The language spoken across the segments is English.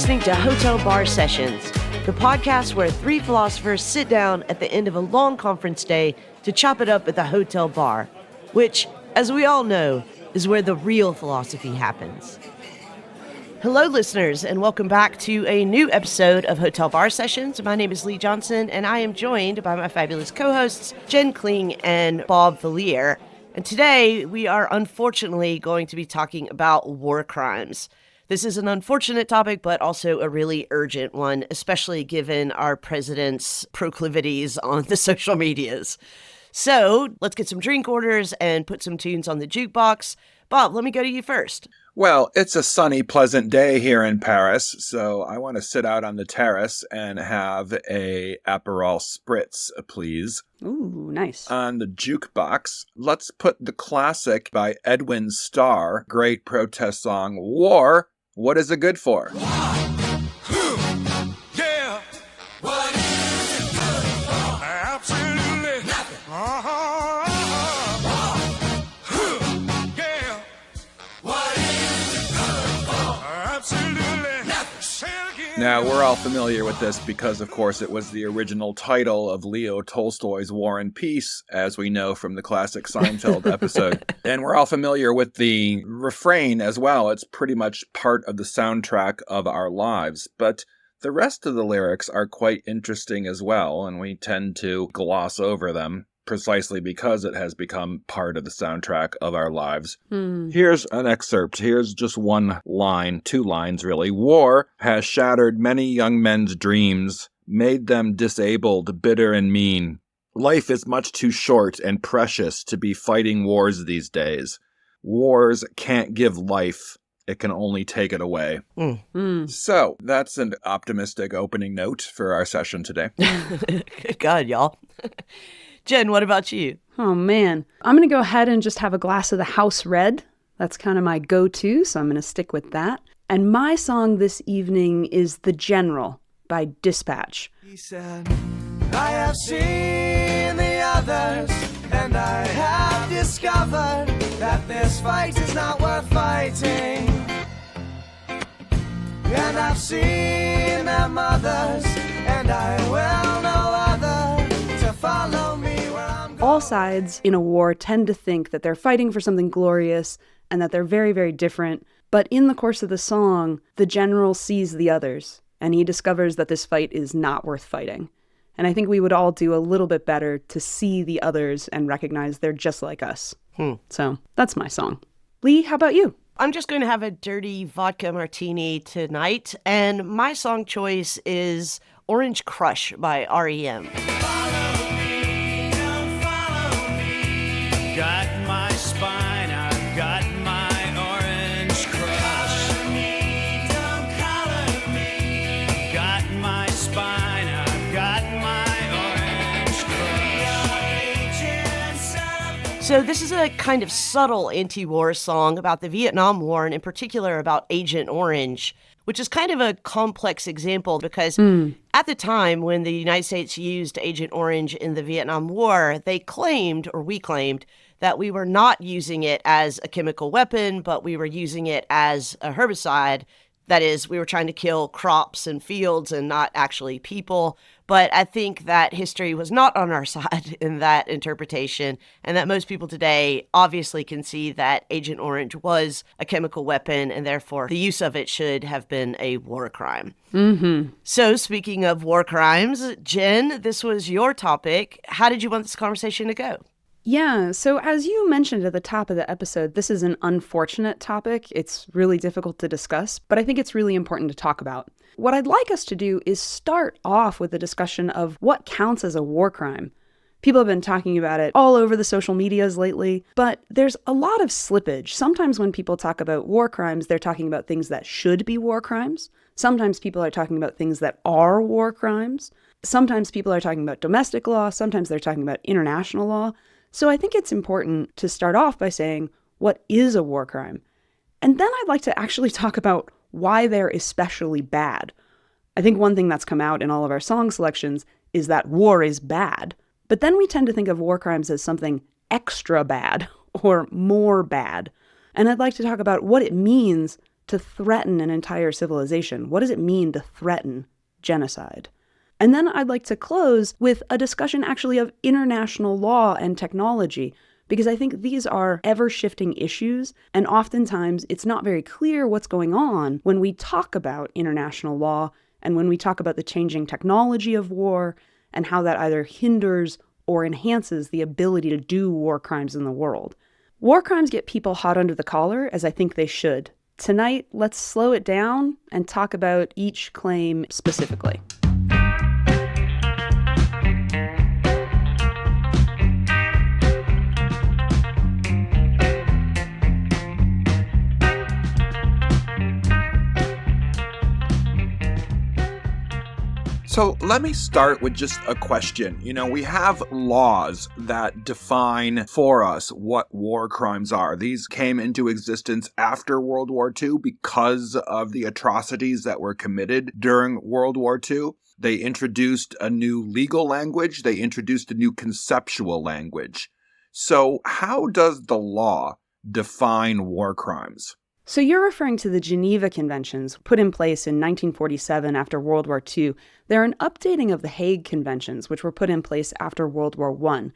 listening to Hotel Bar Sessions, the podcast where three philosophers sit down at the end of a long conference day to chop it up at the hotel bar, which, as we all know, is where the real philosophy happens. Hello, listeners, and welcome back to a new episode of Hotel Bar Sessions. My name is Leigh Johnson, and I am joined by my fabulous co-hosts, Jen Kling and Bob Vallier. And today, we are unfortunately going to be talking about war crimes. This is an unfortunate topic, but also a really urgent one, especially given our president's proclivities on the social medias. So let's get some drink orders and put some tunes on the jukebox. Bob, let me go to you first. Well, it's a sunny, pleasant day here in Paris, so I want to sit out on the terrace and have a Aperol Spritz, please. Ooh, nice. On the jukebox, let's put the classic by Edwin Starr, great protest song, War, What Is It Good For? Yeah. What is it good for? Absolutely nothing. Yeah. What is it good for? Absolutely nothing. Now, we're all familiar with this because, of course, it was the original title of Leo Tolstoy's War and Peace, as we know from the classic Seinfeld episode. And we're all familiar with the refrain as well. It's pretty much part of the soundtrack of our lives. But the rest of the lyrics are quite interesting as well, and we tend to gloss over them precisely because it has become part of the soundtrack of our lives. Here's an excerpt. Here's just one line, two lines really. War has shattered many young men's dreams, made them disabled, bitter and mean. Life is much too short and precious to be fighting wars these days. Wars can't give life. It can only take it away. So that's an optimistic opening note for our session today. Good God, y'all. Jen, what about you? Oh, man. I'm going to go ahead and just have a glass of the house red. That's kind of my go-to, so I'm going to stick with that. And my song this evening is The General by Dispatch. He said, I have seen the others, and I have discovered that this fight is not worth fighting. And I've seen their mothers, and I will no other to follow me where I'm going. All sides in a war tend to think that they're fighting for something glorious and that they're very, very different. But in the course of the song, the general sees the others, and he discovers that this fight is not worth fighting. And I think we would all do a little bit better to see the others and recognize they're just like us. So that's my song. Leigh, how about you? I'm just going to have a dirty vodka martini tonight, and my song choice is Orange Crush by R.E.M. Follow me, don't follow me. Got my spine, I've got my orange crush. Color me, don't color me. Got my spine, I've got my orange crush. So this is a kind of subtle anti-war song about the Vietnam War, and in particular about Agent Orange, which is kind of a complex example because at the time when the United States used Agent Orange in the Vietnam War, they claimed, or we claimed, that we were not using it as a chemical weapon, but we were using it as a herbicide. That is, we were trying to kill crops and fields and not actually people. But I think that history was not on our side in that interpretation, and that most people today obviously can see that Agent Orange was a chemical weapon, and therefore the use of it should have been a war crime. So speaking of war crimes, Jen, this was your topic. How did you want this conversation to go? Yeah, so as you mentioned at the top of the episode, this is an unfortunate topic. It's really difficult to discuss, but I think it's really important to talk about. What I'd like us to do is start off with a discussion of what counts as a war crime. People have been talking about it all over the social medias lately, but there's a lot of slippage. Sometimes when people talk about war crimes, they're talking about things that should be war crimes. Sometimes people are talking about things that are war crimes. Sometimes people are talking about domestic law. Sometimes they're talking about international law. So I think it's important to start off by saying, what is a war crime? And then I'd like to actually talk about why they're especially bad. I think one thing that's come out in all of our song selections is that war is bad. But then we tend to think of war crimes as something extra bad or more bad. And I'd like to talk about what it means to threaten an entire civilization? What does it mean to threaten genocide? And then I'd like to close with a discussion actually of international law and technology, because I think these are ever-shifting issues, and oftentimes it's not very clear what's going on when we talk about international law and when we talk about the changing technology of war and how that either hinders or enhances the ability to do war crimes in the world. War crimes get people hot under the collar, as I think they should. Tonight, let's slow it down and talk about each claim specifically. So let me start with just a question. We have laws that define for us what war crimes are. These came into existence after World War II because of the atrocities that were committed during World War II. They introduced a new legal language. They introduced a new conceptual language. So how does the law define war crimes? So you're referring to the Geneva Conventions put in place in 1947 after World War II. They're an updating of the Hague Conventions, which were put in place after World War I.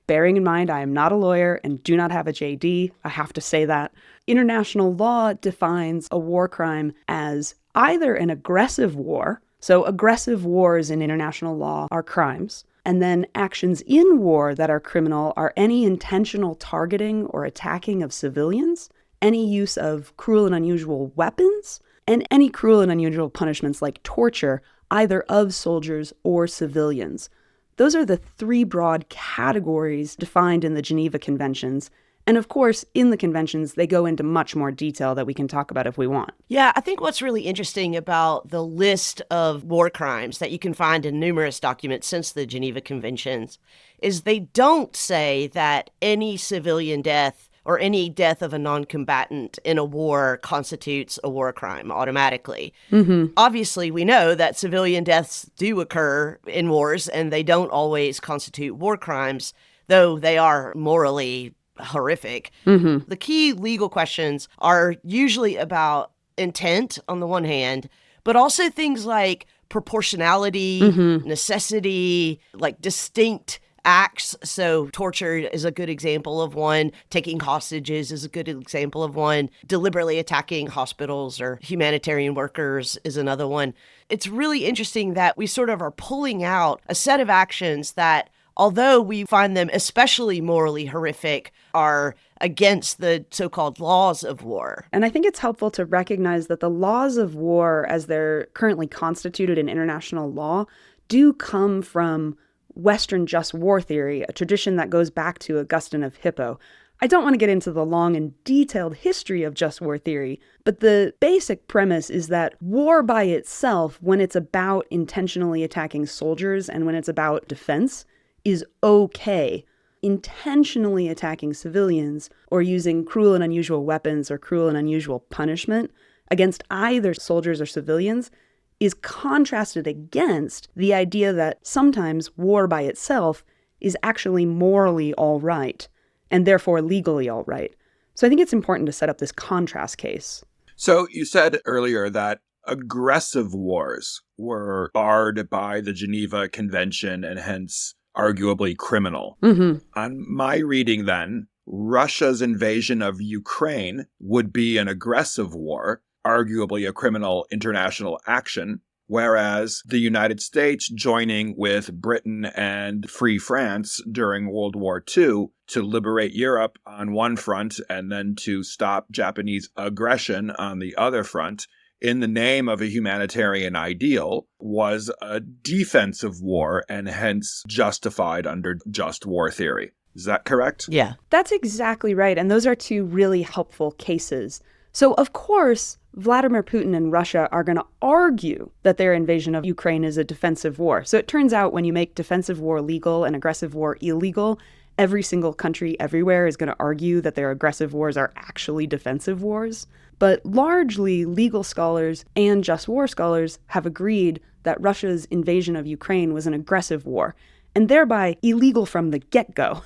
Bearing in mind, I am not a lawyer and do not have a JD, I have to say that. International law defines a war crime as either an aggressive war, so aggressive wars in international law are crimes, and then actions in war that are criminal are any intentional targeting or attacking of civilians, any use of cruel and unusual weapons, and any cruel and unusual punishments like torture, either of soldiers or civilians. Those are the three broad categories defined in the Geneva Conventions. And of course, in the conventions, they go into much more detail that we can talk about if we want. Yeah, I think what's really interesting about the list of war crimes that you can find in numerous documents since the Geneva Conventions is they don't say that any civilian death or any death of a non-combatant in a war constitutes a war crime automatically. Mm-hmm. Obviously, we know that civilian deaths do occur in wars, and they don't always constitute war crimes, though they are morally horrific. Mm-hmm. The key legal questions are usually about intent on the one hand, but also things like proportionality, necessity, like distinct acts. So torture is a good example of one. Taking hostages is a good example of one. Deliberately attacking hospitals or humanitarian workers is another one. It's really interesting that we sort of are pulling out a set of actions that, although we find them especially morally horrific, are against the so-called laws of war. And I think it's helpful to recognize that the laws of war, as they're currently constituted in international law, do come from Western just war theory, a tradition that goes back to Augustine of Hippo. I don't want to get into the long and detailed history of just war theory, but the basic premise is that war by itself, when it's about intentionally attacking soldiers and when it's about defense, is okay. Intentionally attacking civilians or using cruel and unusual weapons or cruel and unusual punishment against either soldiers or civilians is contrasted against the idea that sometimes war by itself is actually morally all right and therefore legally all right. So I think it's important to set up this contrast case. So you said earlier that aggressive wars were barred by the Geneva Convention and hence arguably criminal. Mm-hmm. On my reading then, Russia's invasion of Ukraine would be an aggressive war, arguably a criminal international action, whereas the United States joining with Britain and Free France during World War II to liberate Europe on one front and then to stop Japanese aggression on the other front in the name of a humanitarian ideal was a defensive war and hence justified under just war theory. Is that correct? Yeah. That's exactly right. And those are two really helpful cases. So, of course, Vladimir Putin and Russia are going to argue that their invasion of Ukraine is a defensive war. So it turns out when you make defensive war legal and aggressive war illegal, every single country everywhere is going to argue that their aggressive wars are actually defensive wars. But largely, legal scholars and just war scholars have agreed that Russia's invasion of Ukraine was an aggressive war, and thereby illegal from the get-go,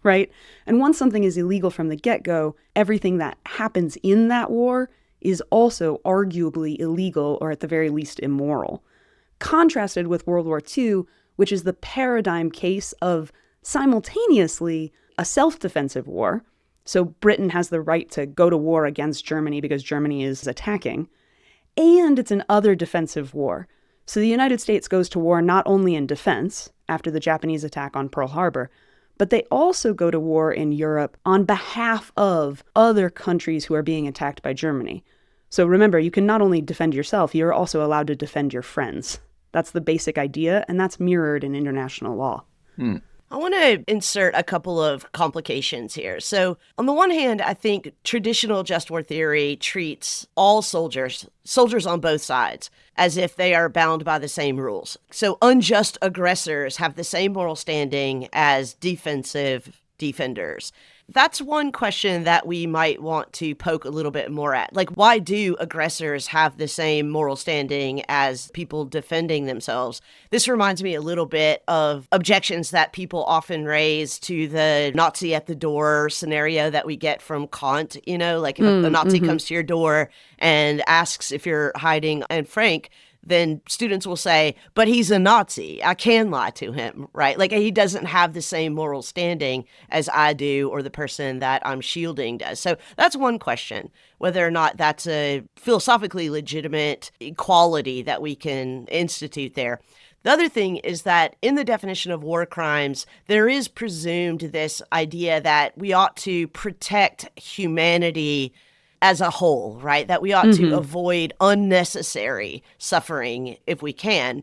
right? And once something is illegal from the get-go, everything that happens in that war is also arguably illegal or at the very least immoral. Contrasted with World War II, which is the paradigm case of simultaneously a self-defensive war. So Britain has the right to go to war against Germany because Germany is attacking. And it's an other defensive war. So the United States goes to war not only in defense after the Japanese attack on Pearl Harbor, but they also go to war in Europe on behalf of other countries who are being attacked by Germany. So remember, you can not only defend yourself, you're also allowed to defend your friends. That's the basic idea, and that's mirrored in international law. I want to insert a couple of complications here. So on the one hand, I think traditional just war theory treats all soldiers on both sides, as if they are bound by the same rules. So unjust aggressors have the same moral standing as defensive defenders. That's one question that we might want to poke a little bit more at. Like, why do aggressors have the same moral standing as people defending themselves? This reminds me a little bit of objections that people often raise to the Nazi at the door scenario that we get from Kant. You know, like if a Nazi comes to your door and asks if you're hiding Anne Frank, then students will say, but he's a Nazi. I can lie to him, right? Like he doesn't have the same moral standing as I do or the person that I'm shielding does. So that's one question, whether or not that's a philosophically legitimate equality that we can institute there. The other thing is that in the definition of war crimes, there is presumed this idea that we ought to protect humanity as a whole, right? That we ought to avoid unnecessary suffering if we can.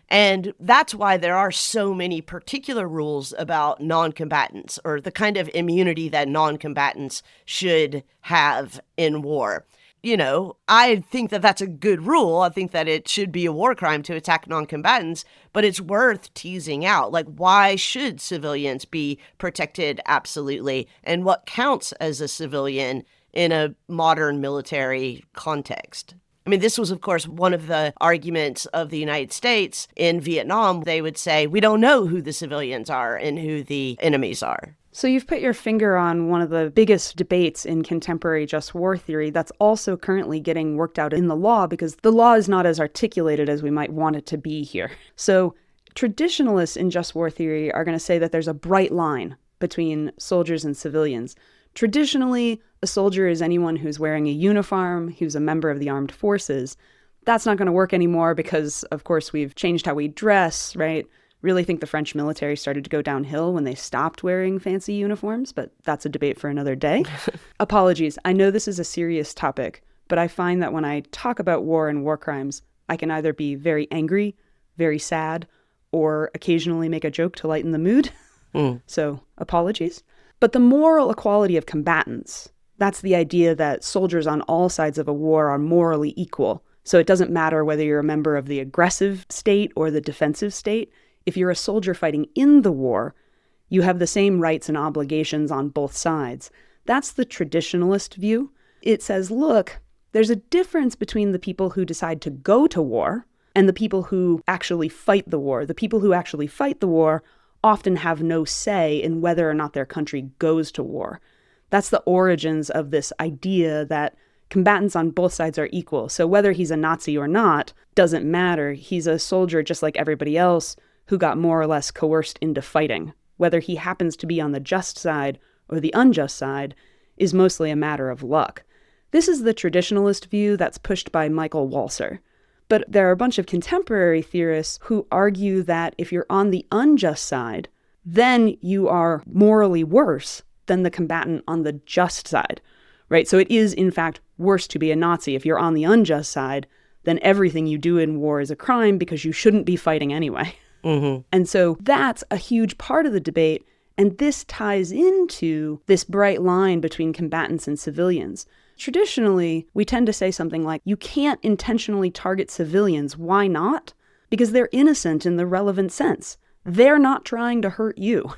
And that's why there are so many particular rules about non-combatants or the kind of immunity that non-combatants should have in war. You know, I think that that's a good rule. I think that it should be a war crime to attack non-combatants, but it's worth teasing out. Like, why should civilians be protected absolutely? And what counts as a civilian in a modern military context? I mean, this was, of course, one of the arguments of the United States in Vietnam. They would say, we don't know who the civilians are and who the enemies are. So you've put your finger on one of the biggest debates in contemporary just war theory that's also currently getting worked out in the law because the law is not as articulated as we might want it to be here. So traditionalists in just war theory are going to say that there's a bright line between soldiers and civilians. Traditionally, a soldier is anyone who's wearing a uniform, who's a member of the armed forces. That's not going to work anymore because, of course, we've changed how we dress, right? Really think the French military started to go downhill when they stopped wearing fancy uniforms, but that's a debate for another day. Apologies. I know this is a serious topic, but I find that when I talk about war and war crimes, I can either be very angry, very sad, or occasionally make a joke to lighten the mood. So, apologies. But the moral equality of combatants, that's the idea that soldiers on all sides of a war are morally equal. So it doesn't matter whether you're a member of the aggressive state or the defensive state. If you're a soldier fighting in the war, you have the same rights and obligations on both sides. That's the traditionalist view. It says, look, there's a difference between the people who decide to go to war and the people who actually fight the war. The people who actually fight the war often have no say in whether or not their country goes to war. That's the origins of this idea that combatants on both sides are equal. So whether he's a Nazi or not doesn't matter. He's a soldier just like everybody else who got more or less coerced into fighting. Whether he happens to be on the just side or the unjust side is mostly a matter of luck. This is the traditionalist view that's pushed by Michael Walzer. But there are a bunch of contemporary theorists who argue that if you're on the unjust side, then you are morally worse than the combatant on the just side, right? So it is, in fact, worse to be a Nazi. If you're on the unjust side, then everything you do in war is a crime because you shouldn't be fighting anyway. And so that's a huge part of the debate. And this ties into this bright line between combatants and civilians. Traditionally, we tend to say something like, you can't intentionally target civilians. Why not? Because they're innocent in the relevant sense. They're not trying to hurt you.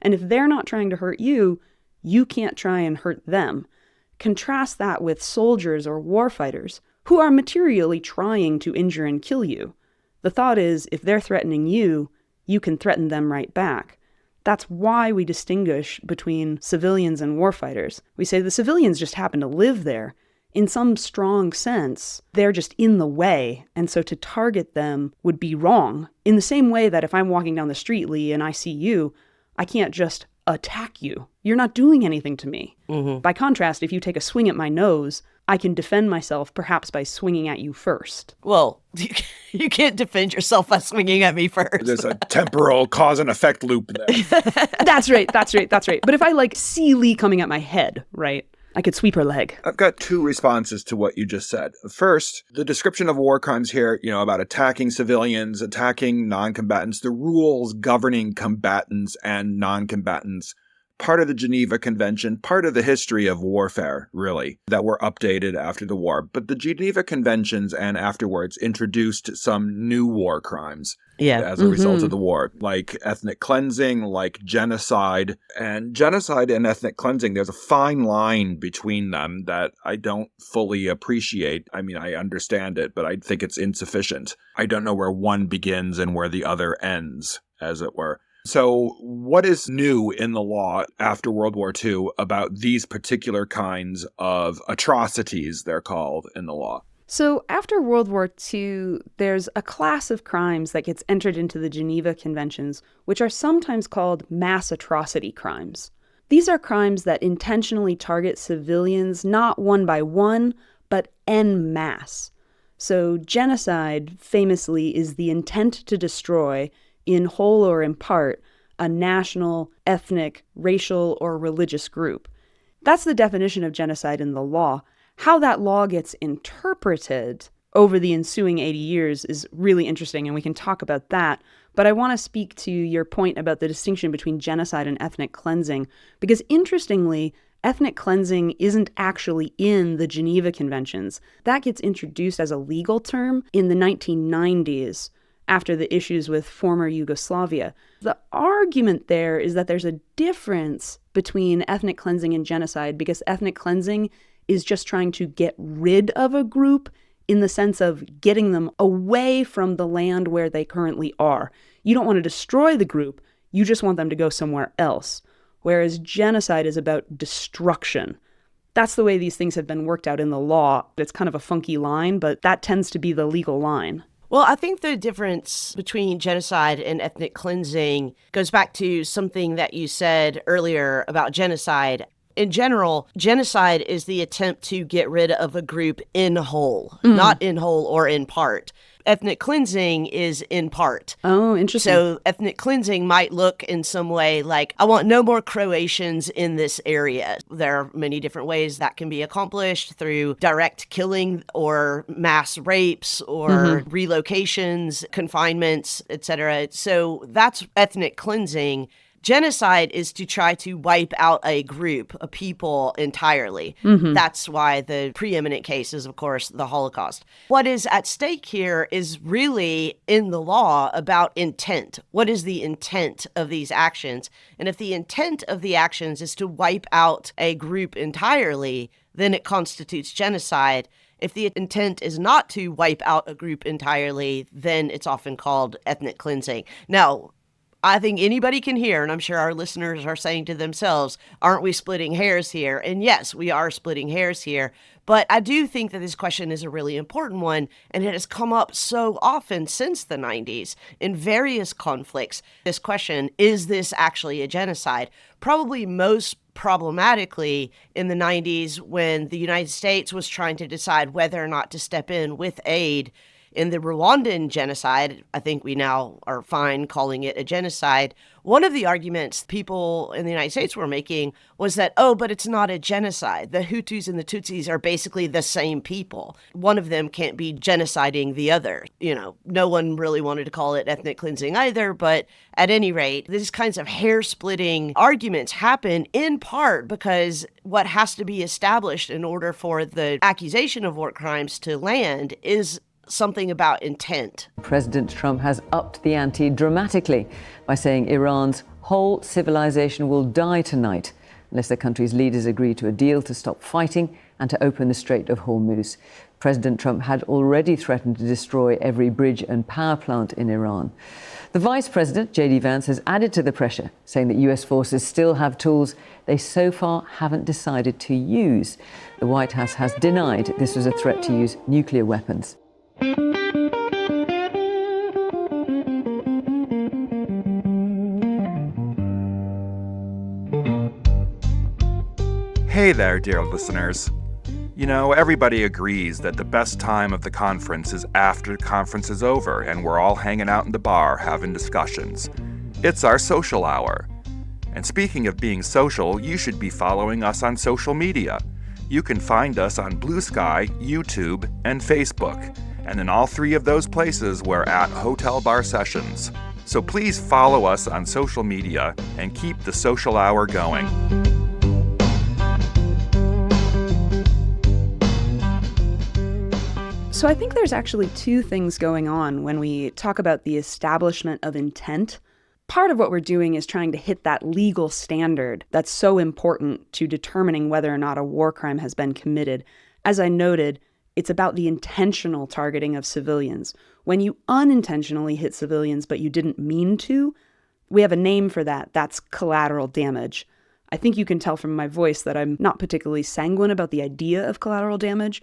And if they're not trying to hurt you, you can't try and hurt them. Contrast that with soldiers or warfighters who are materially trying to injure and kill you. The thought is, if they're threatening you, you can threaten them right back. That's why we distinguish between civilians and warfighters. We say the civilians just happen to live there. in some strong sense, they're just in the way. And so to target them would be wrong. In the same way that if I'm walking down the street, Leigh, and I see you, I can't just attack you. You're not doing anything to me. Mm-hmm. By contrast, if you take a swing at my nose, I can defend myself perhaps by swinging at you first. Well, you can't defend yourself by swinging at me first. There's a temporal cause and effect loop there. That's right. But if I see Leigh coming at my head, right, I could sweep her leg. I've got two responses to what you just said. First, the description of war crimes here, about attacking civilians, attacking non-combatants, the rules governing combatants and non-combatants, part of the Geneva Convention, part of the history of warfare, really, that were updated after the war. But the Geneva Conventions and afterwards introduced some new war crimes as a result of the war, like ethnic cleansing, like genocide. And genocide and ethnic cleansing, there's a fine line between them that I don't fully appreciate. I mean, I understand it, but I think it's insufficient. I don't know where one begins and where the other ends, as it were. So what is new in the law after World War II about these particular kinds of atrocities, they're called, in the law? So after World War II, there's a class of crimes that gets entered into the Geneva Conventions, which are sometimes called mass atrocity crimes. These are crimes that intentionally target civilians not one by one, but en masse. So genocide, famously, is the intent to destroy, in whole or in part, a national, ethnic, racial, or religious group. That's the definition of genocide in the law. How that law gets interpreted over the ensuing 80 years is really interesting, and we can talk about that. But I want to speak to your point about the distinction between genocide and ethnic cleansing, because interestingly, ethnic cleansing isn't actually in the Geneva Conventions. That gets introduced as a legal term in the 1990s. After the issues with former Yugoslavia. The argument there is that there's a difference between ethnic cleansing and genocide because ethnic cleansing is just trying to get rid of a group in the sense of getting them away from the land where they currently are. You don't want to destroy the group, you just want them to go somewhere else. Whereas genocide is about destruction. That's the way these things have been worked out in the law. It's kind of a funky line, but that tends to be the legal line. Well, I think the difference between genocide and ethnic cleansing goes back to something that you said earlier about genocide. In general, genocide is the attempt to get rid of a group in whole, not in whole or in part. Ethnic cleansing is in part. Oh, interesting. So ethnic cleansing might look in some way like, I want no more Croatians in this area. There are many different ways that can be accomplished through direct killing or mass rapes or relocations, confinements, etc. So that's ethnic cleansing. Genocide is to try to wipe out a group, a people entirely. That's why the preeminent case is, of course, the Holocaust. What is at stake here is really in the law about intent. What is the intent of these actions? And if the intent of the actions is to wipe out a group entirely, then it constitutes genocide. If the intent is not to wipe out a group entirely, then it's often called ethnic cleansing. Now, I think anybody can hear, and I'm sure our listeners are saying to themselves, aren't we splitting hairs here? And yes, we are splitting hairs here. But I do think that this question is a really important one, and it has come up so often since the 90s in various conflicts. This question, is this actually a genocide? Probably most problematically in the 90s when the United States was trying to decide whether or not to step in with aid. In the Rwandan genocide, I think we now are fine calling it a genocide. One of the arguments people in the United States were making was that, but it's not a genocide. The Hutus and the Tutsis are basically the same people. One of them can't be genociding the other. No one really wanted to call it ethnic cleansing either, but at any rate, these kinds of hair-splitting arguments happen in part because what has to be established in order for the accusation of war crimes to land is something about intent. President Trump has upped the ante dramatically by saying Iran's whole civilization will die tonight unless the country's leaders agree to a deal to stop fighting and to open the Strait of Hormuz. President Trump had already threatened to destroy every bridge and power plant in Iran. The Vice President, J.D. Vance, has added to the pressure, saying that US forces still have tools they so far haven't decided to use. The White House has denied this was a threat to use nuclear weapons. Hey there, dear listeners. You know, everybody agrees that the best time of the conference is after the conference is over and we're all hanging out in the bar having discussions. It's our social hour. And speaking of being social, you should be following us on social media. You can find us on Blue Sky, YouTube, and Facebook. And in all three of those places, we're at Hotel Bar Sessions. So please follow us on social media and keep the social hour going. So I think there's actually two things going on when we talk about the establishment of intent. Part of what we're doing is trying to hit that legal standard that's so important to determining whether or not a war crime has been committed. As I noted, it's about the intentional targeting of civilians. When you unintentionally hit civilians but you didn't mean to, we have a name for that. That's collateral damage. I think you can tell from my voice that I'm not particularly sanguine about the idea of collateral damage,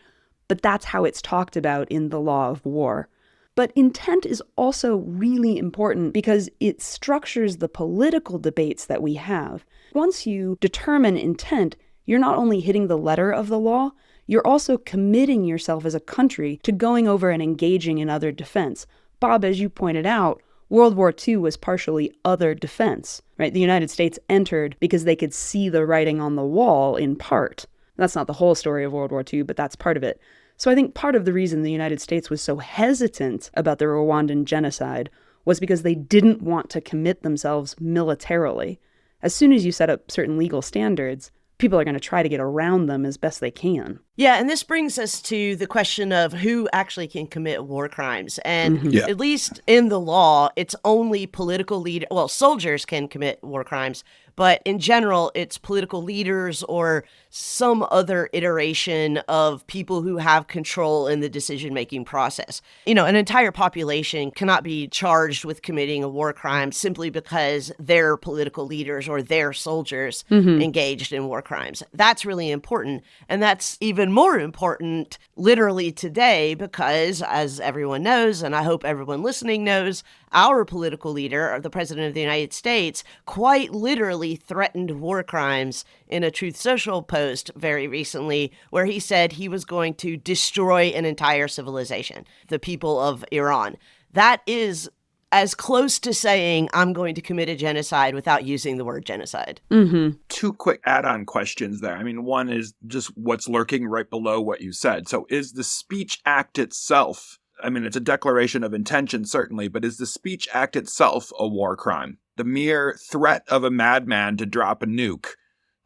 but that's how it's talked about in the law of war. But intent is also really important because it structures the political debates that we have. Once you determine intent, you're not only hitting the letter of the law, you're also committing yourself as a country to going over and engaging in other defense. Bob, as you pointed out, World War II was partially other defense, right? The United States entered because they could see the writing on the wall in part. That's not the whole story of World War II, but that's part of it. So I think part of the reason the United States was so hesitant about the Rwandan genocide was because they didn't want to commit themselves militarily. As soon as you set up certain legal standards, people are going to try to get around them as best they can. Yeah, and this brings us to the question of who actually can commit war crimes. And at least in the law, it's only political leaders, well, soldiers can commit war crimes, but in general, it's political leaders or some other iteration of people who have control in the decision-making process. You know, an entire population cannot be charged with committing a war crime simply because their political leaders or their soldiers engaged in war crimes. That's really important. And that's even more important literally today because, as everyone knows, and I hope everyone listening knows, our political leader, the President of the United States, quite literally threatened war crimes in a Truth Social post very recently, where he said he was going to destroy an entire civilization, the people of Iran. That is as close to saying I'm going to commit a genocide without using the word genocide. Two quick add-on questions there. I mean, one is just what's lurking right below what you said. So is the speech act itself, I mean, it's a declaration of intention, certainly, but is the speech act itself a war crime? The mere threat of a madman to drop a nuke,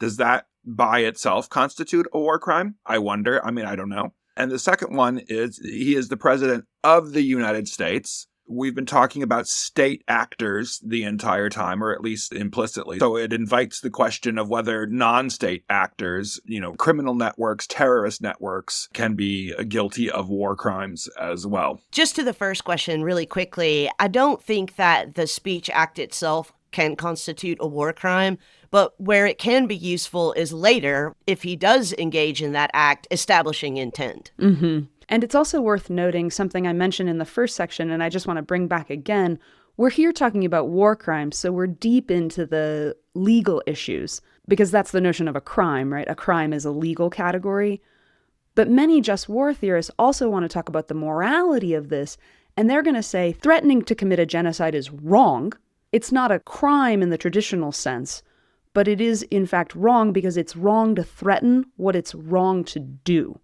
does that by itself constitute a war crime? I wonder. I mean, I don't know. And the second one is he is the president of the United States. We've been talking about state actors the entire time, or at least implicitly. So it invites the question of whether non-state actors, you know, criminal networks, terrorist networks, can be guilty of war crimes as well. Just to the first question really quickly, I don't think that the speech act itself can constitute a war crime, but where it can be useful is later, if he does engage in that act, establishing intent. And it's also worth noting something I mentioned in the first section, and I just want to bring back again. We're here talking about war crimes, so we're deep into the legal issues, because that's the notion of a crime, right? A crime is a legal category. But many just war theorists also want to talk about the morality of this, and they're going to say threatening to commit a genocide is wrong. It's not a crime in the traditional sense, but it is in fact wrong because it's wrong to threaten what it's wrong to do.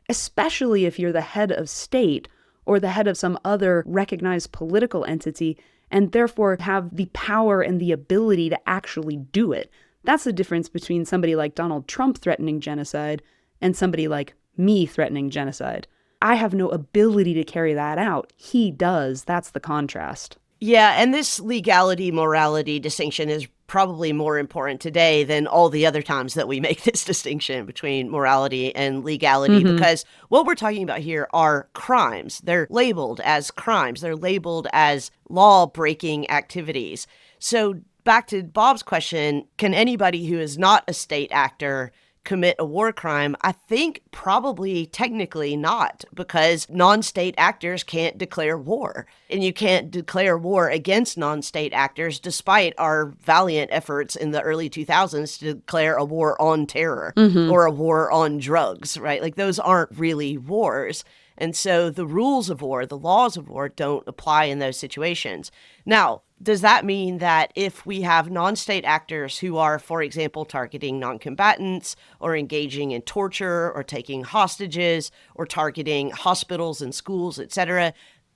Especially if you're the head of state or the head of some other recognized political entity and therefore have the power and the ability to actually do it. That's the difference between somebody like Donald Trump threatening genocide and somebody like me threatening genocide. I have no ability to carry that out. He does. That's the contrast. Yeah, and this legality-morality distinction is probably more important today than all the other times that we make this distinction between morality and legality, because what we're talking about here are crimes. They're labeled as crimes. They're labeled as law-breaking activities. So back to Bob's question, can anybody who is not a state actor commit a war crime? I think probably technically not, because non-state actors can't declare war. And you can't declare war against non-state actors, despite our valiant efforts in the early 2000s to declare a war on terror or a war on drugs, right? Like, those aren't really wars. And so the rules of war, the laws of war, don't apply in those situations. Now, does that mean that if we have non-state actors who are, for example, targeting non-combatants or engaging in torture or taking hostages or targeting hospitals and schools, etc.,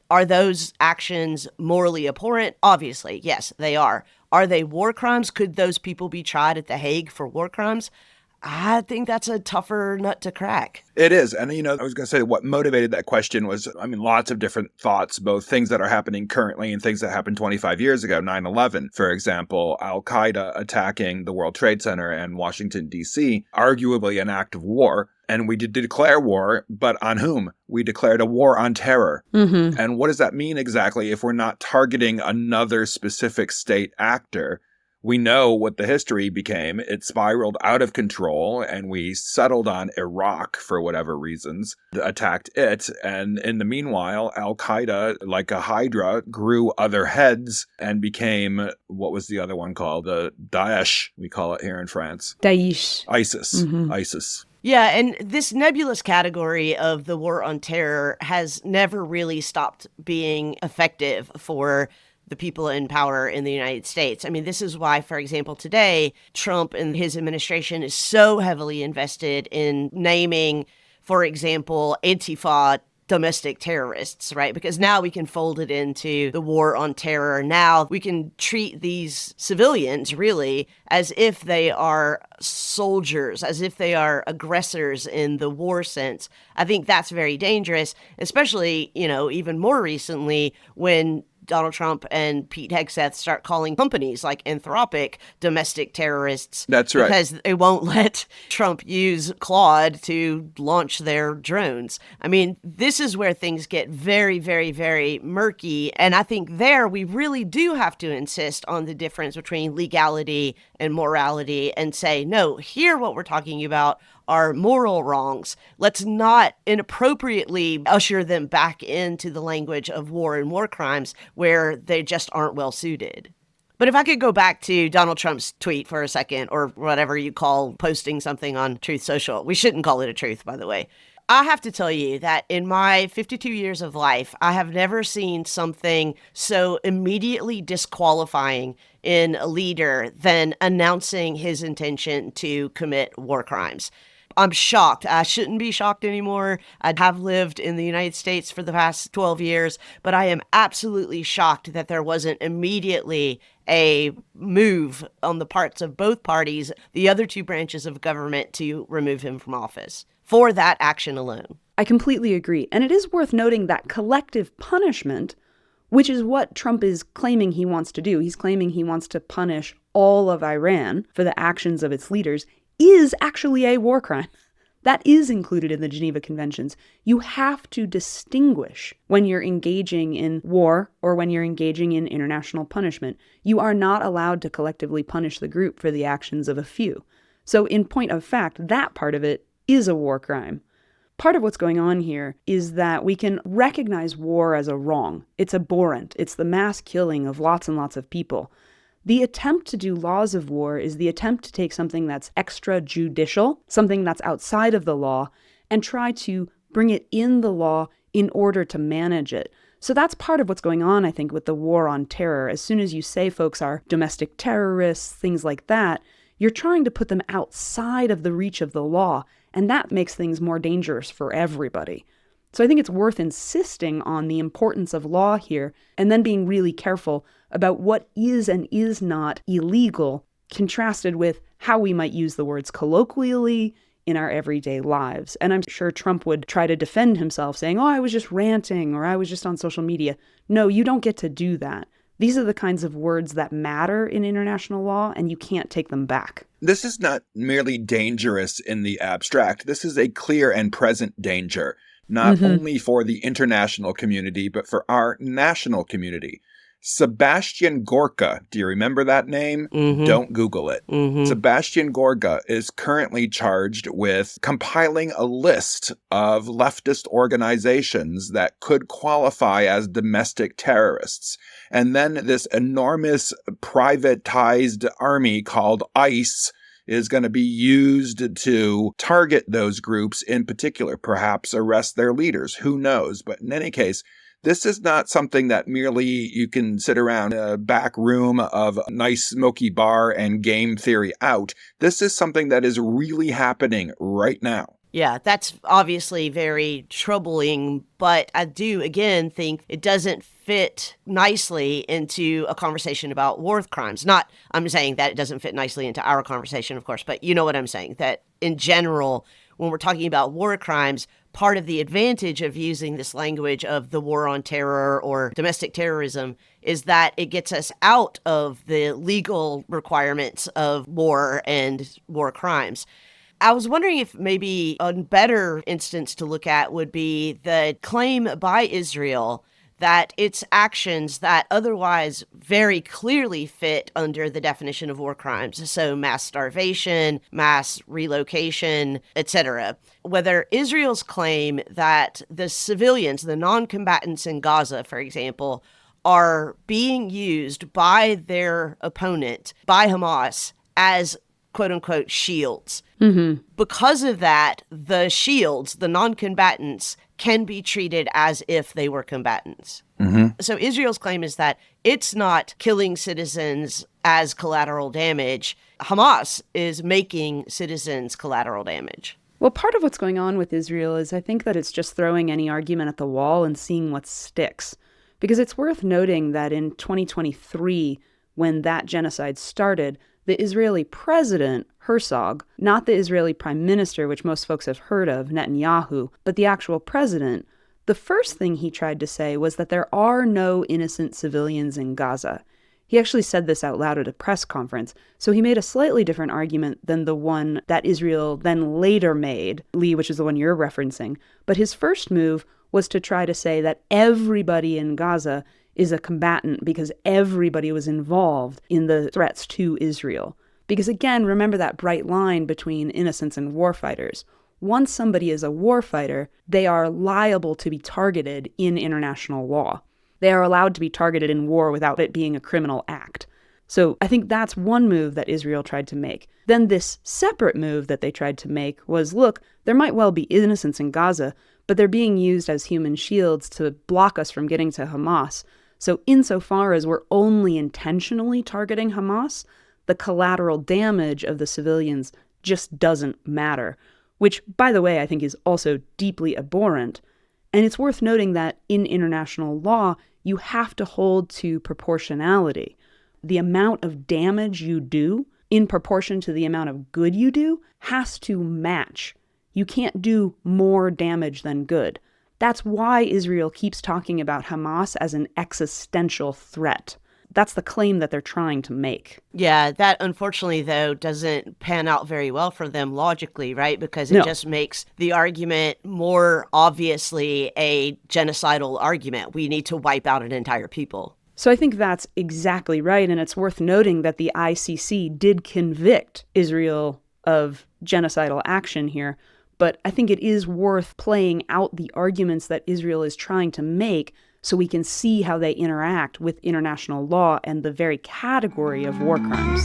are those actions morally abhorrent? Obviously, yes, they are. Are they war crimes? Could those people be tried at The Hague for war crimes? I think that's a tougher nut to crack. It is. And, I was going to say what motivated that question was, lots of different thoughts, both things that are happening currently and things that happened 25 years ago, 9/11, for example, Al-Qaeda attacking the World Trade Center and Washington, D.C., arguably an act of war. And we did declare war, but on whom? We declared a war on terror. And what does that mean exactly if we're not targeting another specific state actor? We know what the history became. It spiraled out of control, and we settled on Iraq for whatever reasons, attacked it. And in the meanwhile, Al-Qaeda, like a hydra, grew other heads and became, what was the other one called? The Daesh, we call it here in France. Daesh. ISIS. Yeah, and this nebulous category of the war on terror has never really stopped being effective for the people in power in the United States. I mean, this is why, for example, today, Trump and his administration is so heavily invested in naming, for example, Antifa domestic terrorists, right? Because now we can fold it into the war on terror. Now we can treat these civilians really as if they are soldiers, as if they are aggressors in the war sense. I think that's very dangerous, especially, even more recently when Donald Trump and Pete Hegseth start calling companies like Anthropic domestic terrorists. That's right. Because they won't let Trump use Claude to launch their drones. I mean, this is where things get very, very, very murky. And I think there we really do have to insist on the difference between legality and morality and say, no, here what we're talking about are moral wrongs. Let's not inappropriately usher them back into the language of war and war crimes where they just aren't well suited. But if I could go back to Donald Trump's tweet for a second, or whatever you call posting something on Truth Social. We shouldn't call it a truth, by the way. I have to tell you that in my 52 years of life, I have never seen something so immediately disqualifying in a leader than announcing his intention to commit war crimes. I'm shocked. I shouldn't be shocked anymore. I have lived in the United States for the past 12 years, but I am absolutely shocked that there wasn't immediately a move on the parts of both parties, the other two branches of government, to remove him from office for that action alone. I completely agree. And it is worth noting that collective punishment, which is what Trump is claiming he wants to do. He's claiming he wants to punish all of Iran for the actions of its leaders, is actually a war crime. That is included in the Geneva Conventions. You have to distinguish when you're engaging in war or when you're engaging in international punishment. You are not allowed to collectively punish the group for the actions of a few. So in point of fact, that part of it is a war crime. Part of what's going on here is that we can recognize war as a wrong. It's abhorrent. It's the mass killing of lots and lots of people. The attempt to do laws of war is the attempt to take something that's extrajudicial, something that's outside of the law, and try to bring it in the law in order to manage it. So that's part of what's going on, I think, with the war on terror. As soon as you say folks are domestic terrorists, things like that, you're trying to put them outside of the reach of the law, and that makes things more dangerous for everybody. So I think it's worth insisting on the importance of law here, and then being really careful about what is and is not illegal, contrasted with how we might use the words colloquially in our everyday lives. And I'm sure Trump would try to defend himself saying, oh, I was just ranting, or I was just on social media. No, you don't get to do that. These are the kinds of words that matter in international law, and you can't take them back. This is not merely dangerous in the abstract. This is a clear and present danger, not only for the international community, but for our national community. Sebastian Gorka, do you remember that name? Don't Google it. Sebastian Gorka is currently charged with compiling a list of leftist organizations that could qualify as domestic terrorists. And then this enormous privatized army called ICE is going to be used to target those groups in particular, perhaps arrest their leaders. Who knows? But in any case, this is not something that merely you can sit around a back room of a nice smoky bar and game theory out. This is something that is really happening right now. Yeah, that's obviously very troubling, but I do, again, think it doesn't fit nicely into a conversation about war crimes. I'm saying that it doesn't fit nicely into our conversation, of course, but you know what I'm saying, that in general, when we're talking about war crimes, part of the advantage of using this language of the war on terror or domestic terrorism is that it gets us out of the legal requirements of war and war crimes. I was wondering if maybe a better instance to look at would be the claim by Israel that its actions that otherwise very clearly fit under the definition of war crimes, so mass starvation, mass relocation, etc., whether Israel's claim that the civilians, the non-combatants in Gaza, for example, are being used by their opponent, by Hamas, as quote-unquote shields. Because of that, the shields, the non-combatants, can be treated as if they were combatants. So Israel's claim is that it's not killing citizens as collateral damage. Hamas is making citizens collateral damage. Well, part of what's going on with Israel is I think that it's just throwing any argument at the wall and seeing what sticks. Because it's worth noting that in 2023, when that genocide started, the Israeli president, Herzog, not the Israeli prime minister, which most folks have heard of, Netanyahu, but the actual president, the first thing he tried to say was that there are no innocent civilians in Gaza. He actually said this out loud at a press conference, so he made a slightly different argument than the one that Israel then later made, Leigh, which is the one you're referencing. But his first move was to try to say that everybody in Gaza is a combatant because everybody was involved in the threats to Israel. Because again, remember that bright line between innocents and warfighters. Once somebody is a warfighter, they are liable to be targeted in international law. They are allowed to be targeted in war without it being a criminal act. So I think that's one move that Israel tried to make. Then this separate move that they tried to make was, look, there might well be innocents in Gaza, but they're being used as human shields to block us from getting to Hamas. So insofar as we're only intentionally targeting Hamas, the collateral damage of the civilians just doesn't matter, which, by the way, I think is also deeply abhorrent. And it's worth noting that in international law, you have to hold to proportionality. The amount of damage you do in proportion to the amount of good you do has to match. You can't do more damage than good. That's why Israel keeps talking about Hamas as an existential threat. That's the claim that they're trying to make. Yeah, that unfortunately, though, doesn't pan out very well for them logically, right? Because it just makes the argument more obviously a genocidal argument. We need to wipe out an entire people. So I think that's exactly right. And it's worth noting that the ICC did convict Israel of genocidal action here. But I think it is worth playing out the arguments that Israel is trying to make so we can see how they interact with international law and the very category of war crimes.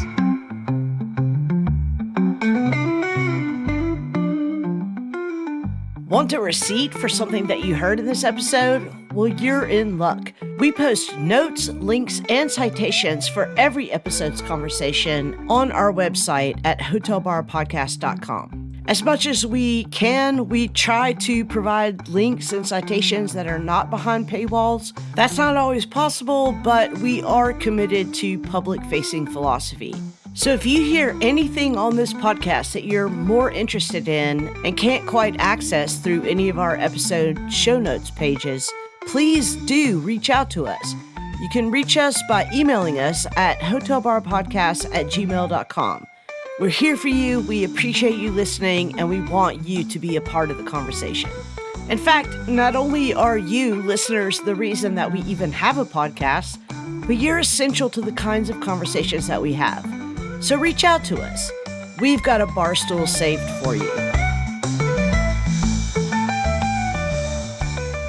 Want a receipt for something that you heard in this episode? Well, you're in luck. We post notes, links, and citations for every episode's conversation on our website at hotelbarpodcast.com. As much as we can, we try to provide links and citations that are not behind paywalls. That's not always possible, but we are committed to public-facing philosophy. So if you hear anything on this podcast that you're more interested in and can't quite access through any of our episode show notes pages, please do reach out to us. You can reach us by emailing us at hotelbarpodcast@gmail.com. We're here for you, we appreciate you listening, and we want you to be a part of the conversation. In fact, not only are you, listeners, the reason that we even have a podcast, but you're essential to the kinds of conversations that we have. So reach out to us. We've got a bar stool saved for you.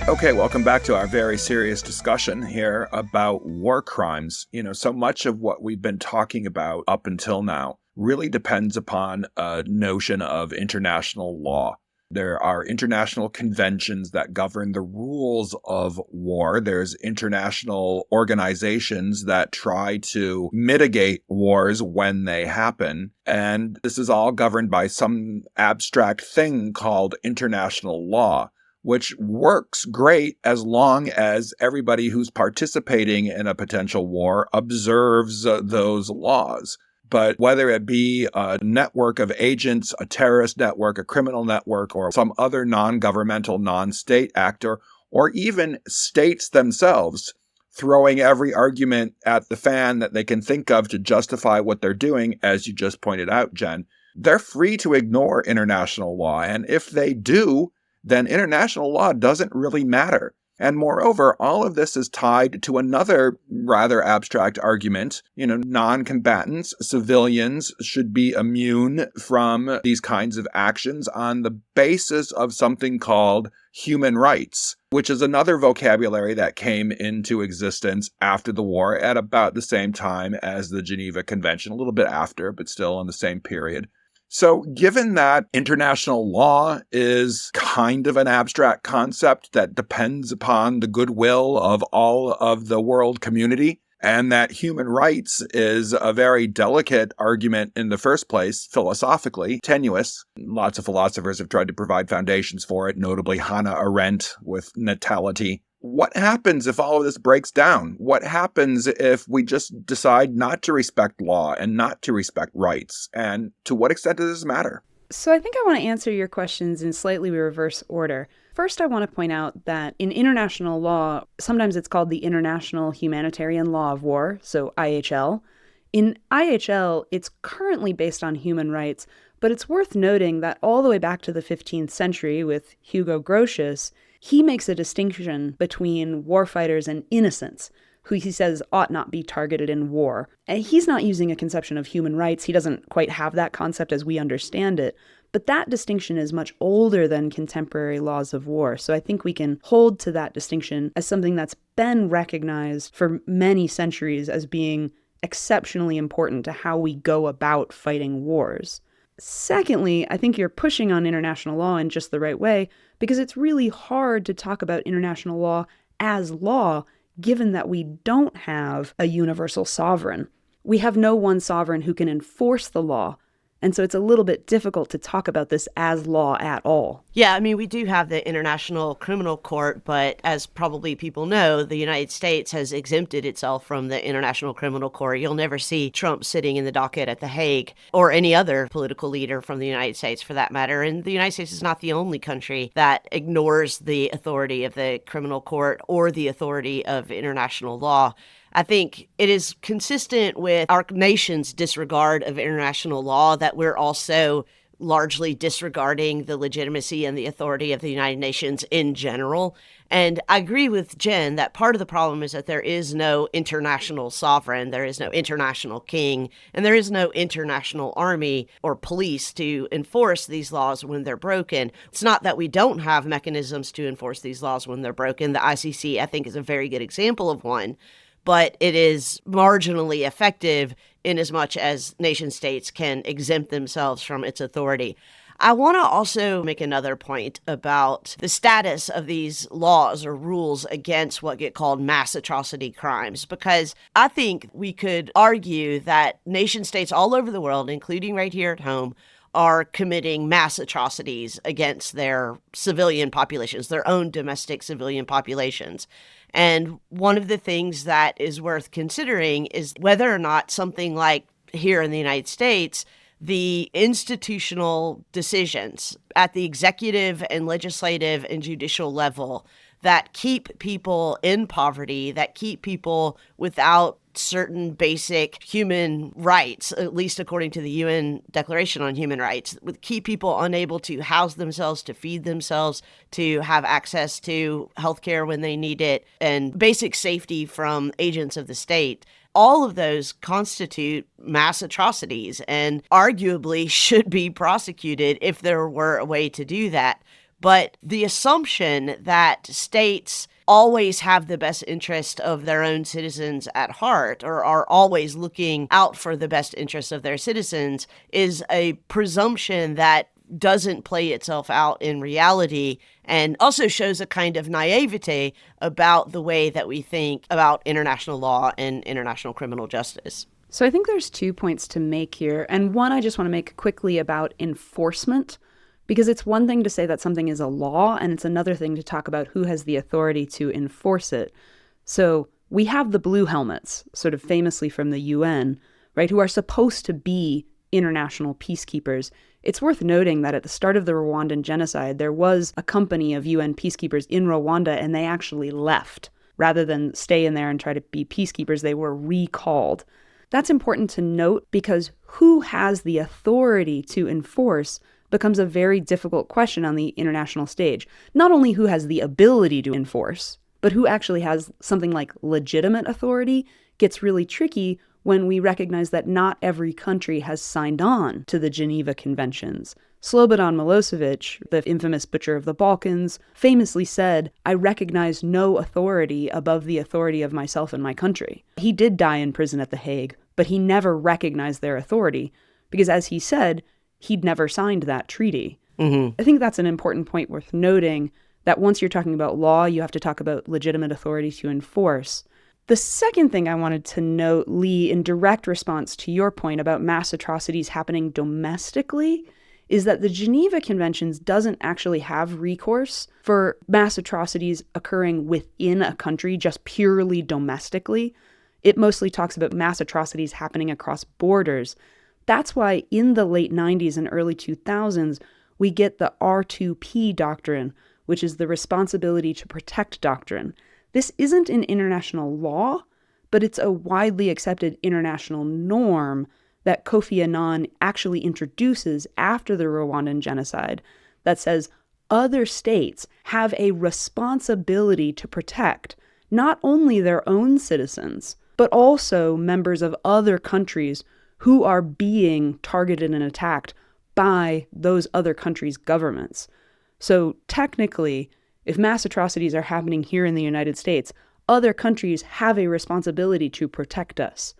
Okay, welcome back to our very serious discussion here about war crimes. So much of what we've been talking about up until now really depends upon a notion of international law. There are international conventions that govern the rules of war. There's international organizations that try to mitigate wars when they happen. And this is all governed by some abstract thing called international law, which works great as long as everybody who's participating in a potential war observes those laws. But whether it be a network of agents, a terrorist network, a criminal network, or some other non-governmental, non-state actor, or even states themselves throwing every argument at the fan that they can think of to justify what they're doing, as you just pointed out, Jen, they're free to ignore international law. And if they do, then international law doesn't really matter. And moreover, all of this is tied to another rather abstract argument. Non-combatants, civilians should be immune from these kinds of actions on the basis of something called human rights, which is another vocabulary that came into existence after the war at about the same time as the Geneva Convention, a little bit after, but still in the same period. So given that international law is kind of an abstract concept that depends upon the goodwill of all of the world community, and that human rights is a very delicate argument in the first place, philosophically, tenuous. Lots of philosophers have tried to provide foundations for it, notably Hannah Arendt with natality. What happens if all of this breaks down? What happens if we just decide not to respect law and not to respect rights? And to what extent does this matter? So I think I want to answer your questions in slightly reverse order. First, I want to point out that in international law, sometimes it's called the International Humanitarian Law of War, so IHL. In IHL, it's currently based on human rights, but it's worth noting that all the way back to the 15th century with Hugo Grotius, he makes a distinction between warfighters and innocents, who he says ought not be targeted in war. And he's not using a conception of human rights. He doesn't quite have that concept as we understand it. But that distinction is much older than contemporary laws of war. So I think we can hold to that distinction as something that's been recognized for many centuries as being exceptionally important to how we go about fighting wars. Secondly, I think you're pushing on international law in just the right way, because it's really hard to talk about international law as law, given that we don't have a universal sovereign. We have no one sovereign who can enforce the law. And so it's a little bit difficult to talk about this as law at all. Yeah, I mean, we do have the International Criminal Court, but as probably people know, the United States has exempted itself from the International Criminal Court. You'll never see Trump sitting in the docket at The Hague, or any other political leader from the United States for that matter. And the United States is not the only country that ignores the authority of the criminal court or the authority of international law. I think it is consistent with our nation's disregard of international law that we're also largely disregarding the legitimacy and the authority of the United Nations in general. And I agree with Jen that part of the problem is that there is no international sovereign, there is no international king, and there is no international army or police to enforce these laws when they're broken. It's not that we don't have mechanisms to enforce these laws when they're broken. The ICC, I think, is a very good example of one. But it is marginally effective in as much as nation states can exempt themselves from its authority. I want to also make another point about the status of these laws or rules against what get called mass atrocity crimes, because I think we could argue that nation states all over the world, including right here at home, are committing mass atrocities against their civilian populations, their own domestic civilian populations. And one of the things that is worth considering is whether or not something like here in the United States, the institutional decisions at the executive and legislative and judicial level that keep people in poverty, that keep people without certain basic human rights, at least according to the UN Declaration on Human Rights, would keep people unable to house themselves, to feed themselves, to have access to healthcare when they need it, and basic safety from agents of the state. All of those constitute mass atrocities and arguably should be prosecuted if there were a way to do that. But the assumption that states always have the best interest of their own citizens at heart, or are always looking out for the best interest of their citizens, is a presumption that doesn't play itself out in reality, and also shows a kind of naivete about the way that we think about international law and international criminal justice. So I think there's 2 points to make here. And one I just want to make quickly about enforcement, because it's one thing to say that something is a law, and it's another thing to talk about who has the authority to enforce it. So we have the blue helmets, sort of famously from the UN, right, who are supposed to be international peacekeepers. It's worth noting that at the start of the Rwandan genocide, there was a company of UN peacekeepers in Rwanda, and they actually left. Rather than stay in there and try to be peacekeepers, they were recalled. That's important to note because who has the authority to enforce becomes a very difficult question on the international stage. Not only who has the ability to enforce, but who actually has something like legitimate authority gets really tricky when we recognize that not every country has signed on to the Geneva Conventions. Slobodan Milosevic, the infamous butcher of the Balkans, famously said, "I recognize no authority above the authority of myself and my country." He did die in prison at The Hague, but he never recognized their authority because, as he said, he'd never signed that treaty. I think that's an important point worth noting, that once you're talking about law, you have to talk about legitimate authority to enforce. The second thing I wanted to note, Leigh, in direct response to your point about mass atrocities happening domestically, is that the Geneva Conventions doesn't actually have recourse for mass atrocities occurring within a country, just purely domestically. It mostly talks about mass atrocities happening across borders. That's why in the late 90s and early 2000s, we get the R2P doctrine, which is the responsibility to protect doctrine. This isn't an international law, but it's a widely accepted international norm that Kofi Annan actually introduces after the Rwandan genocide that says other states have a responsibility to protect not only their own citizens, but also members of other countries who are being targeted and attacked by those other countries' governments. So technically, if mass atrocities are happening here in the United States, other countries have a responsibility to protect us.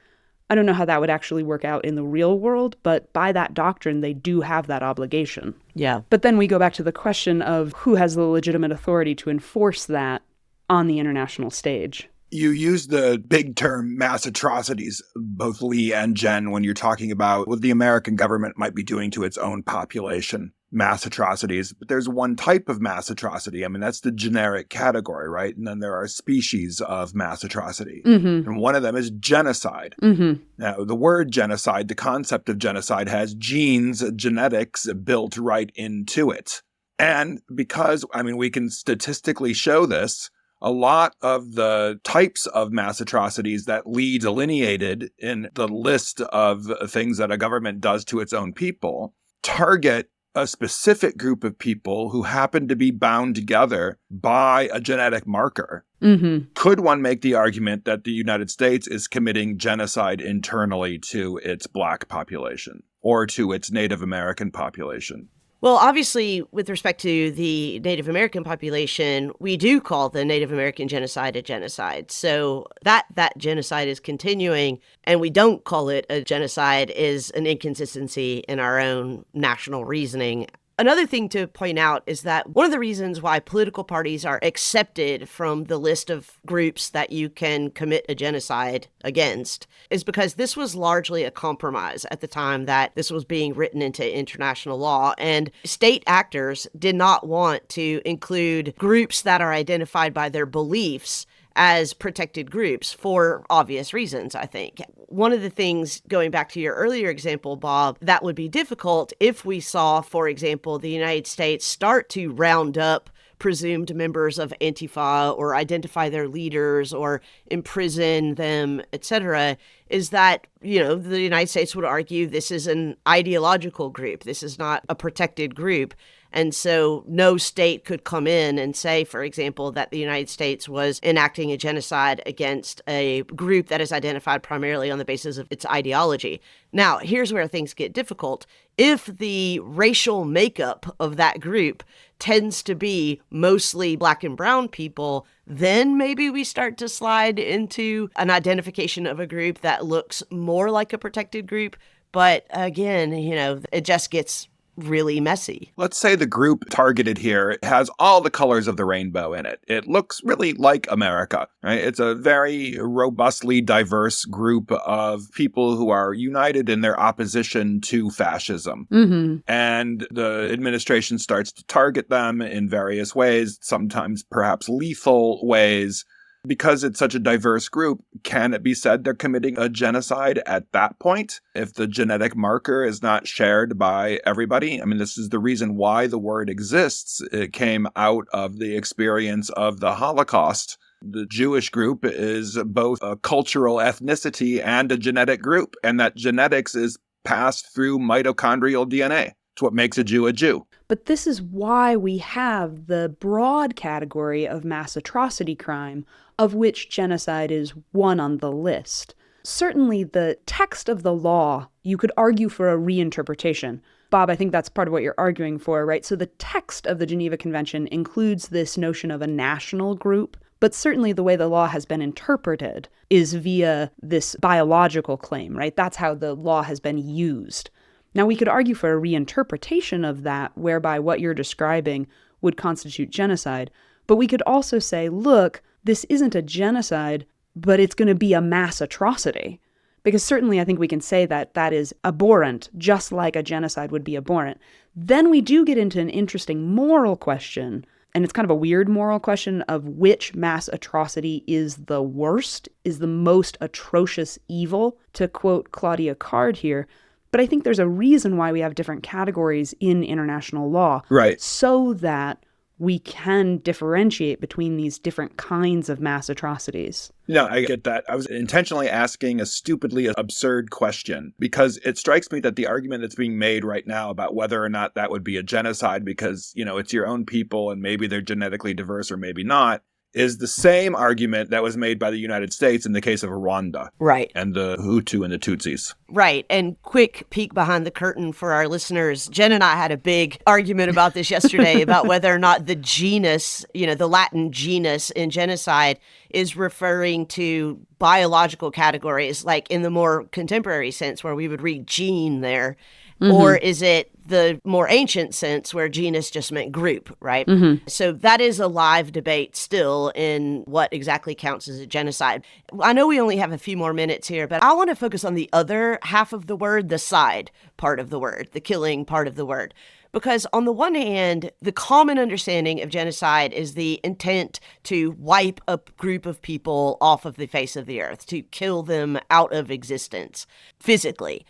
I don't know how that would actually work out in the real world, but by that doctrine, they do have that obligation. Yeah. But then we go back to the question of who has the legitimate authority to enforce that on the international stage. You use the big term mass atrocities, both Leigh and Jen, when you're talking about what the American government might be doing to its own population. Mass atrocities. But there's one type of mass atrocity. I mean, that's the generic category, right? And then there are species of mass atrocity. And one of them is genocide. Now, the word genocide, the concept of genocide has genes, genetics built right into it. And because, I mean, we can statistically show this, a lot of the types of mass atrocities that Leigh delineated in the list of things that a government does to its own people target a specific group of people who happen to be bound together by a genetic marker. Could one make the argument that the United States is committing genocide internally to its Black population or to its Native American population? Well, obviously, with respect to the Native American population, we do call the Native American genocide a genocide. So that genocide is continuing, and we don't call it a genocide is an inconsistency in our own national reasoning. Another thing to point out is that one of the reasons why political parties are accepted from the list of groups that you can commit a genocide against is because this was largely a compromise at the time that this was being written into international law. And state actors did not want to include groups that are identified by their beliefs as protected groups for obvious reasons, I think. One of the things, going back to your earlier example, Bob, that would be difficult if we saw, for example, the United States start to round up presumed members of Antifa or identify their leaders or imprison them, etc., is that, the United States would argue this is an ideological group. This is not a protected group. And so no state could come in and say, for example, that the United States was enacting a genocide against a group that is identified primarily on the basis of its ideology. Now, here's where things get difficult. If the racial makeup of that group tends to be mostly Black and brown people, then maybe we start to slide into an identification of a group that looks more like a protected group. But again, it just gets really messy. Let's say the group targeted here has all the colors of the rainbow in it. It looks really like America, right? It's a very robustly diverse group of people who are united in their opposition to fascism. Mm-hmm. And the administration starts to target them in various ways, sometimes perhaps lethal ways. Because it's such a diverse group, can it be said they're committing a genocide at that point? If the genetic marker is not shared by everybody? I mean, this is the reason why the word exists. It came out of the experience of the Holocaust. The Jewish group is both a cultural ethnicity and a genetic group, and that genetics is passed through mitochondrial DNA. It's what makes a Jew a Jew. But this is why we have the broad category of mass atrocity crime, of which genocide is one on the list. Certainly the text of the law, you could argue for a reinterpretation. Bob, I think that's part of what you're arguing for, right? So the text of the Geneva Convention includes this notion of a national group, but certainly the way the law has been interpreted is via this biological claim, right? That's how the law has been used. Now, we could argue for a reinterpretation of that, whereby what you're describing would constitute genocide. But we could also say, look, this isn't a genocide, but it's going to be a mass atrocity. Because certainly I think we can say that that is abhorrent, just like a genocide would be abhorrent. Then we do get into an interesting moral question, and it's kind of a weird moral question of which mass atrocity is the worst, is the most atrocious evil, to quote Claudia Card here. But I think there's a reason why we have different categories in international law. Right. So that we can differentiate between these different kinds of mass atrocities. No, I get that. I was intentionally asking a stupidly absurd question because it strikes me that the argument that's being made right now about whether or not that would be a genocide because, it's your own people and maybe they're genetically diverse or maybe not, is the same argument that was made by the United States in the case of Rwanda. Right. And the Hutu and the Tutsis. Right. And quick peek behind the curtain for our listeners. Jen and I had a big argument about this yesterday about whether or not the genus, the Latin genus in genocide is referring to biological categories, like in the more contemporary sense where we would read gene there. Mm-hmm. Or is it the more ancient sense where genus just meant group, right? Mm-hmm. So that is a live debate still in what exactly counts as a genocide. I know we only have a few more minutes here, but I want to focus on the other half of the word, the side part of the word, the killing part of the word. Because on the one hand, the common understanding of genocide is the intent to wipe a group of people off of the face of the earth, to kill them out of existence physically.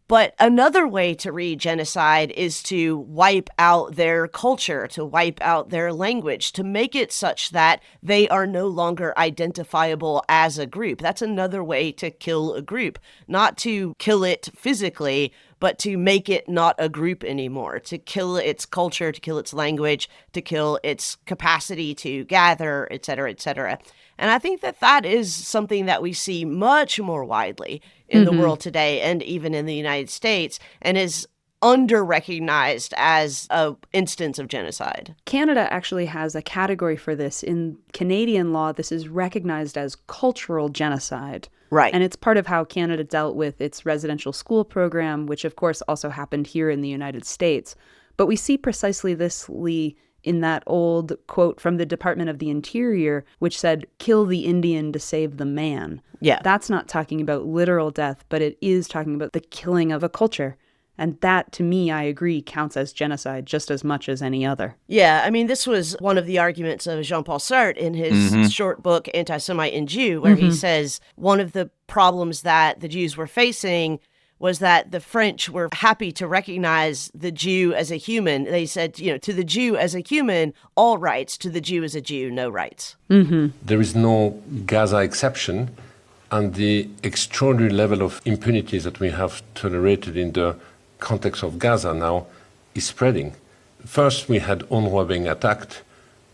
But another way to read genocide is to wipe out their culture, to wipe out their language, to make it such that they are no longer identifiable as a group. That's another way to kill a group, not to kill it physically, but to make it not a group anymore, to kill its culture, to kill its language, to kill its capacity to gather, et cetera, et cetera. And I think that that is something that we see much more widely in the world today and even in the United States and is under-recognized as an instance of genocide. Canada actually has a category for this. In Canadian law, this is recognized as cultural genocide. Right. And it's part of how Canada dealt with its residential school program, which of course also happened here in the United States. But we see precisely this, Leigh, in that old quote from the Department of the Interior, which said, "Kill the Indian to save the man." Yeah. That's not talking about literal death, but it is talking about the killing of a culture. And that, to me, I agree, counts as genocide just as much as any other. Yeah, I mean, this was one of the arguments of Jean-Paul Sartre in his short book, Anti-Semite and Jew, where he says one of the problems that the Jews were facing was that the French were happy to recognize the Jew as a human. They said, to the Jew as a human, all rights. To the Jew as a Jew, no rights. There is no Gaza exception, and the extraordinary level of impunity that we have tolerated in the context of Gaza now is spreading. First, we had UNRWA being attacked,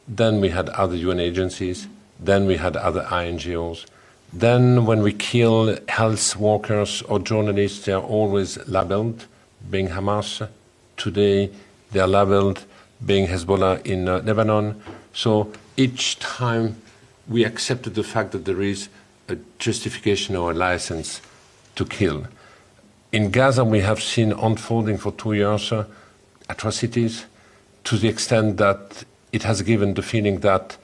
then we had other UN agencies, then we had other INGOs. Then when we kill health workers or journalists, they are always labeled being Hamas. Today, they are labeled being Hezbollah in Lebanon. So each time we accepted the fact that there is a justification or a license to kill. In Gaza, we have seen unfolding for 2 years atrocities to the extent that it has given the feeling that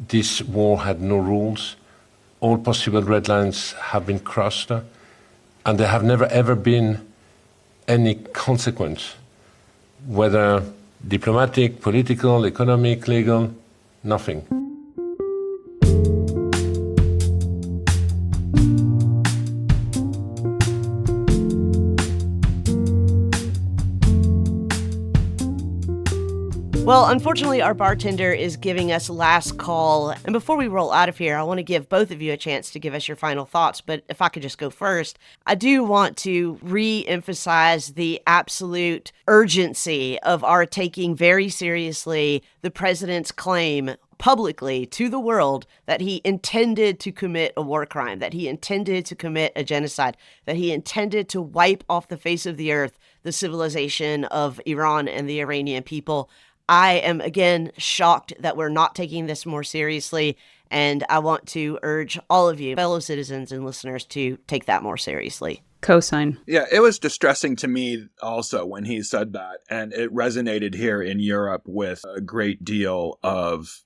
this war had no rules. All possible red lines have been crossed, and there have never ever been any consequence, whether diplomatic, political, economic, legal, nothing. Well, unfortunately, our bartender is giving us last call. And before we roll out of here, I want to give both of you a chance to give us your final thoughts. But if I could just go first, I do want to re-emphasize the absolute urgency of our taking very seriously the president's claim publicly to the world that he intended to commit a war crime, that he intended to commit a genocide, that he intended to wipe off the face of the earth the civilization of Iran and the Iranian people. I am, again, shocked that we're not taking this more seriously, and I want to urge all of you, fellow citizens and listeners, to take that more seriously. Cosign. Yeah, it was distressing to me also when he said that. And it resonated here in Europe with a great deal of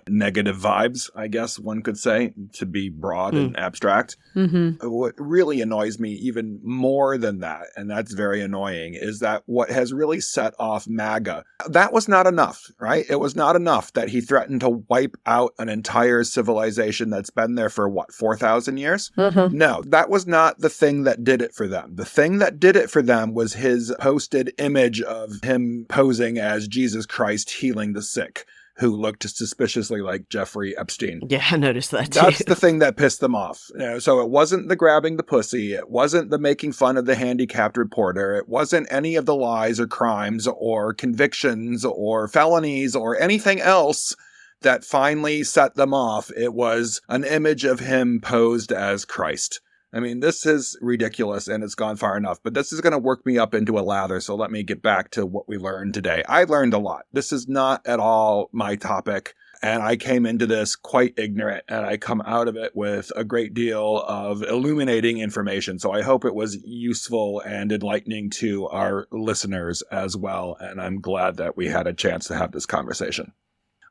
negative vibes, I guess one could say, to be broad and abstract. Mm-hmm. What really annoys me even more than that, and that's very annoying, is that what has really set off MAGA, that was not enough, right? It was not enough that he threatened to wipe out an entire civilization that's been there for 4,000 years? Mm-hmm. No, that was not the thing that did it for them. The thing that did it for them was his posted image of him posing as Jesus Christ healing the sick, who looked suspiciously like Jeffrey Epstein. Yeah, I noticed that too. That's the thing that pissed them off. So it wasn't the grabbing the pussy. It wasn't the making fun of the handicapped reporter. It wasn't any of the lies or crimes or convictions or felonies or anything else that finally set them off. It was an image of him posed as Christ. I mean, this is ridiculous and it's gone far enough, but this is going to work me up into a lather. So let me get back to what we learned today. I learned a lot. This is not at all my topic. And I came into this quite ignorant, and I come out of it with a great deal of illuminating information. So I hope it was useful and enlightening to our listeners as well. And I'm glad that we had a chance to have this conversation.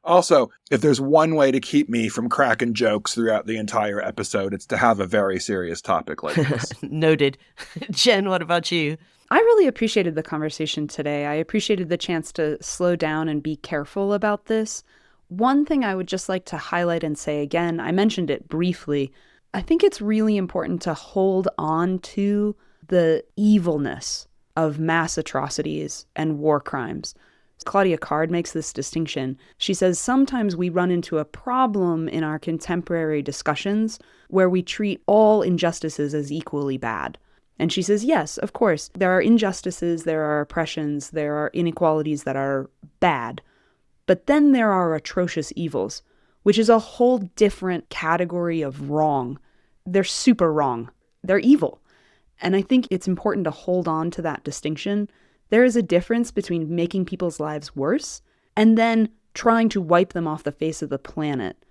Also, if there's one way to keep me from cracking jokes throughout the entire episode, it's to have a very serious topic like this. Noted. Jen, what about you? I really appreciated the conversation today. I appreciated the chance to slow down and be careful about this. One thing I would just like to highlight and say again, I mentioned it briefly, I think it's really important to hold on to the evilness of mass atrocities and war crimes. Claudia Card makes this distinction. She says sometimes we run into a problem in our contemporary discussions where we treat all injustices as equally bad. And she says, yes, of course, there are injustices, there are oppressions, there are inequalities that are bad. But then there are atrocious evils, which is a whole different category of wrong. They're super wrong. They're evil. And I think it's important to hold on to that distinction. There is a difference between making people's lives worse and then trying to wipe them off the face of the planet.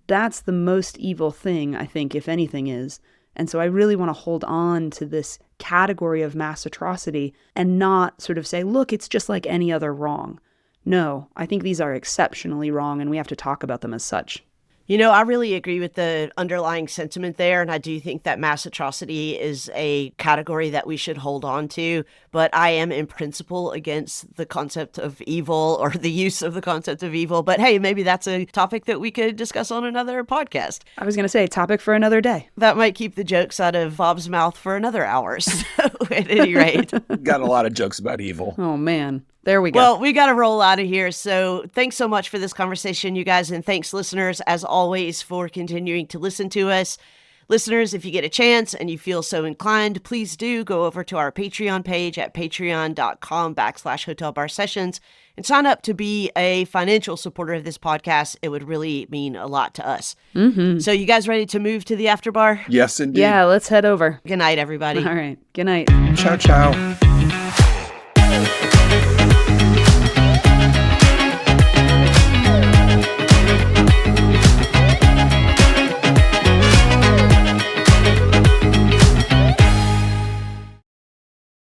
That's the most evil thing, I think, if anything is. And so I really want to hold on to this category of mass atrocity and not sort of say, look, it's just like any other wrong. No, I think these are exceptionally wrong and we have to talk about them as such. You know, I really agree with the underlying sentiment there, and I do think that mass atrocity is a category that we should hold on to, but I am in principle against the concept of evil or the use of the concept of evil. But hey, maybe that's a topic that we could discuss on another podcast. I was going to say, topic for another day. That might keep the jokes out of Bob's mouth for another hour. So at any rate. Got a lot of jokes about evil. Oh, man. There we go. Well, we got to roll out of here. So thanks so much for this conversation, you guys. And thanks, listeners, as always, for continuing to listen to us. Listeners, if you get a chance and you feel so inclined, please do go over to our Patreon page at patreon.com/hotelbarsessions and sign up to be a financial supporter of this podcast. It would really mean a lot to us. Mm-hmm. So you guys ready to move to the after bar? Yes, indeed. Yeah, let's head over. Good night, everybody. All right. Good night. Ciao, ciao.